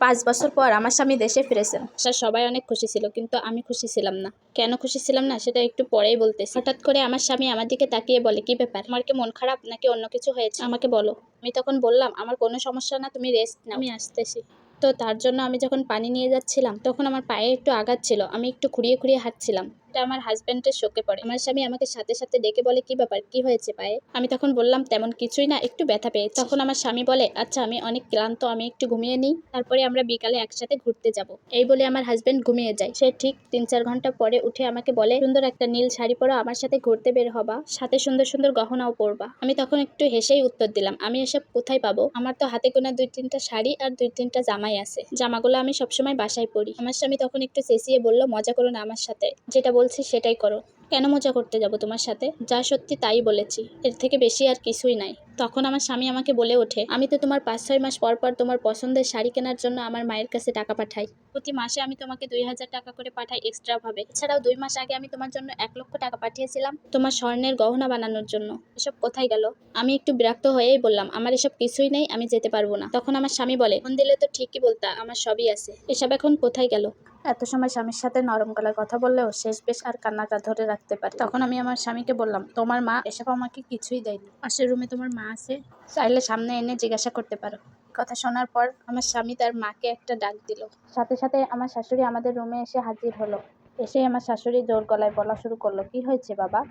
5 বছর পর আমার স্বামী দেশে ফিরেছেন। সবাই অনেক খুশি ছিল, কিন্তু আমি খুশি ছিলাম না। কেন খুশি ছিলাম না সেটা একটু পরেই বলতেছি। হঠাৎ করে আমার স্বামী আমার দিকে তাকিয়ে বলে, কি ব্যাপার, তোমার কি মন খারাপ নাকি অন্য কিছু হয়েছে, আমাকে বলো। আমি তখন বললাম, আমার কোনো সমস্যা না, তুমি রেস্ট নাও, আমি আসতেছি। তো তার জন্য আমি যখন পানি নিয়ে যাচ্ছিলাম তখন আমার পায়ে একটু আঘাত ছিল, আমি একটু খুঁড়িয়ে খুঁড়িয়ে হাঁটছিলাম। এটা আমার হাজব্যান্ডের শোকে পড়ে। আমার স্বামী আমাকে সাথে সাথে ডেকে বলে, কি ব্যাপার, কি হয়েছে পায়ে? আমি তখন বললাম, তেমন কিছুই না, একটু ব্যথা পেয়েছি। তখন আমার স্বামী বলে, আচ্ছা আমি অনেক ক্লান্ত, আমি একটু ঘুমিয়ে নিই, তারপরে আমরা বিকালে একসাথে ঘুরতে যাব। এই বলে আমার হাজব্যান্ড ঘুমিয়ে যায়। সে ঠিক 3-4 ঘন্টা পরে উঠে আমাকে বলে, সুন্দর একটা নীল শাড়ি পরো, আমার সাথে ঘুরতে বের হবা, সাথে সুন্দর সুন্দর গহনাও পরবা। আমি তখন একটু হেসেই উত্তর দিলাম, আমি এসব কোথায় পাবো? আমার তো হাতে গোনা 2-3টা শাড়ি আর 2-3টা জামাই আছে, জামাগুলো আমি সবসময় বাসায় পরি। আমার স্বামী তখন একটু চেঁচিয়ে বলল, মজা করো না আমার সাথে, যেটা বলছি সেটাই করো। কেন মজা করতে যাব তোমার সাথে? যা সত্যি তাই বলেছি, এর থেকে বেশি আর কিছুই নাই। তখন আমার স্বামী আমাকে বলে ওঠে, আমি তো তোমার 5-6 মাস পর পর তোমার পছন্দের শাড়ি কেনার জন্য আমার মায়ের কাছে টাকা পাঠাই। প্রতি মাসে আমি তোমাকে 2000 টাকা করে পাঠাই এক্সট্রা ভাবে। এছাড়াও 2 মাস আগে আমি তোমার জন্য 1 লক্ষ টাকা পাঠিয়েছিলাম তোমার স্বর্ণের গহনা বানানোর জন্য। এসব কোথায় গেল? আমি একটু বিরক্ত হয়েই বললাম, আমার এসব কিছুই নেই, আমি যেতে পারবো না। তখন আমার স্বামী বলে, ফোন দিলে তো ঠিকই বলতা, আমার সবই আছে, এসব এখন কোথায় গেল? এত সময় স্বামীর সাথে নরম গলায় কথা বললেও শেষ বেশ আর কান্নাটা ধরে রাখতে পারে। তখন আমি আমার স্বামীকে বললাম, তোমার মা এসব আমাকে কিছুই দেয়নি, পাশের রুমে তোমার মা আছে, চাইলে সামনে এনে জিজ্ঞাসা করতে পারো। কথা শোনার পর আমার স্বামী তার মাকে একটা ডাক দিল। সাথে সাথে আমার শাশুড়ি আমাদের রুমে এসে হাজির হলো। এসে আমার শাশুড়ি জোর গলায় বলা শুরু করলো, কি হয়েছে বাবা,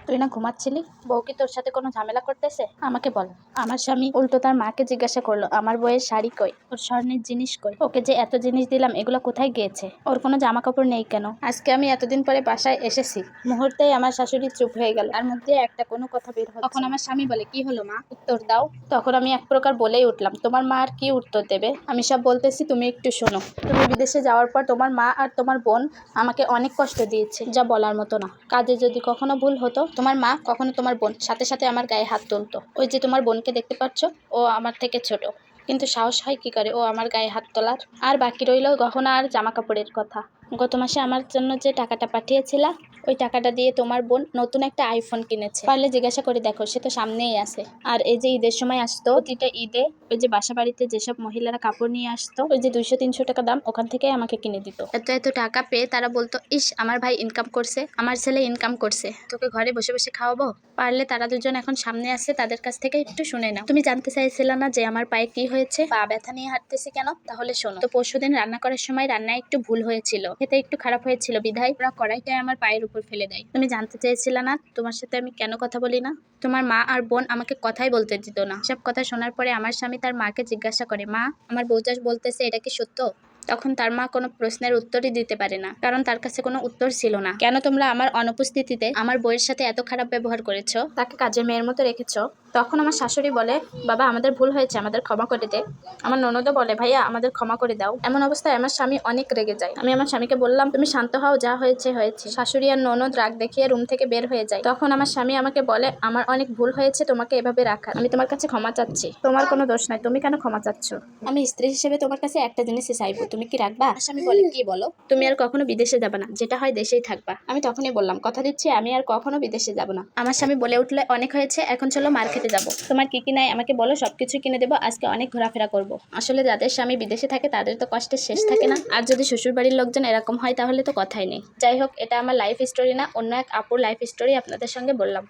তুই না ঘুমাচ্ছিলি? বউ কি তোর সাথে কোনো ঝামেলা করতেছে? আমাকে বল। আমার স্বামী উল্টো তার মাকে জিজ্ঞাসা করলো, আমার বউয়ের শাড়ি কই, ওর স্বর্ণের জিনিস কই, ওকে যে এত জিনিস দিলাম এগুলো কোথায় গিয়েছে, ওর কোনো জামা কাপড় নেই কেন? আজকে আমি এতদিন পরে বাসায় এসেছি। মুহূর্তেই আমার শাশুড়ি চুপ হয়ে গেল, তার মধ্যে একটা কোনো কথা বের হচ্ছে। তখন আমার স্বামী বলে, কি হলো মা, উত্তর দাও। তখন আমি এক প্রকার বলেই উঠলাম, তোমার মা আর কি উত্তর দেবে, আমি সব বলতেছি, তুমি একটু শোনো। তুমি বিদেশে যাওয়ার পর তোমার মা আর তোমার বোন আমাকে অনেক কষ্ট দিয়েছে, যা বলার মতো না। কাজে যদি কখনো ভুল হতো, তোমার মা কখনো তোমার বোন সাথে সাথে আমার গায়ে হাত তুলতো। ওই যে তোমার বোনকে দেখতে পাচ্ছ, ও আমার থেকে ছোট, কিন্তু সাহস হয় কি করে ও আমার গায়ে হাত তোলার? আর বাকি রইল গহনা আর জামা কাপড়ের কথা। গত মাসে আমার জন্য যে টাকাটা পাঠিয়েছিলা, ওই টাকাটা দিয়ে তোমার বোন নতুন একটা আইফোন কিনেছে, পারলে জিজ্ঞাসা করে দেখো, সে তো সামনেই আছে। আর এই যে ঈদের সময় আসতো, প্রতিটা ঈদে ওই যে বাসা বাড়িতে যেসব মহিলারা কাপড় নিয়ে আসতো, ওই যে 200-300 টাকা দাম, ওখান থেকে আমাকে কিনে দিত। এত এত টাকা পেয়ে তারা বলতো, ইস আমার ভাই ইনকাম করছে, আমার ছেলে ইনকাম করছে, তোকে ঘরে বসে বসে খাওয়াবো। পারলে তারা দুজন এখন সামনে আসছে, তাদের কাছ থেকে একটু শুনে নাও। তুমি জানতে চাইছিলে না যে আমার পায়ে কি হয়েছে, পা ব্যথা নিয়ে হাঁটতেছি কেন? তাহলে শোনো। তো পরশুদিন রান্না করার সময় রান্নায় একটু ভুল হয়েছিল, খেতে একটু খারাপ হয়েছিল, বিধায় ওরা কড়াইটাই আমার পায়ের উপর ফেলে দেয়। তুমি জানতে চেয়েছিলে না তোমার সাথে আমি কেন কথা বলি না? তোমার মা আর বোন আমাকে কথাই বলতে দিত না। সব কথা শোনার পরে আমার স্বামী তার মাকে জিজ্ঞাসা করে, মা, আমার বউজাস বলতেছে এটা কি সত্য? তখন তার মা কোনো প্রশ্নের উত্তরই দিতে পারে না, কারণ তার কাছে কোনো উত্তর ছিল না। কেন তোমরা আমার অনুপস্থিতিতে আমার বউয়ের সাথে এত খারাপ ব্যবহার করেছো, তাকে কাজের মেয়ের মতো রেখেছো? তখন আমার শাশুড়ি বলে, বাবা আমাদের ভুল হয়েছে, আমাদের ক্ষমা করে দে। আমার ননদও বলে, ভাইয়া আমাদের ক্ষমা করে দাও। এমন অবস্থায় আমার স্বামী অনেক রেগে যায়। আমি আমার স্বামীকে বললাম, তুমি শান্ত হও, যা হয়েছে হয়েছে। শাশুড়ি আর ননদ রাগ দেখিয়ে রুম থেকে বের হয়ে যায়। তখন আমার স্বামী আমাকে বলে, আমার অনেক ভুল হয়েছে তোমাকে এভাবে রাখার, আমি তোমার কাছে ক্ষমা চাচ্ছি। তোমার কোনো দোষ নাই, তুমি কেন ক্ষমা চাচ্ছ? আমি স্ত্রী হিসেবে তোমার কাছে একটা জিনিসই চাইবো, তুমি কি রাখবা? আমার স্বামী বলে, কি বলো? তুমি আর কখনো বিদেশে যাবে না, যেটা হয় দেশেই থাকবা। আমি তখনই বললাম, কথা দিচ্ছি আমি আর কখনো বিদেশে যাব না। আমার স্বামী বলে উঠলে, অনেক হয়েছে, এখন চলো মার্কেটে যাবো, তোমার কি কি নাই আমাকে বলো, সবকিছু কিনে দেবো, আজকে অনেক ঘোরাফেরা করবো। আসলে যাদের স্বামী বিদেশে থাকে তাদের তো কষ্টের শেষ থাকে না, আর যদি শ্বশুর বাড়ির লোকজন এরকম হয় তাহলে তো কথাই নেই। যাই হোক, এটা আমার লাইফ স্টোরি না, অন্য এক আপুর লাইফ স্টোরি আপনাদের সঙ্গে বললাম।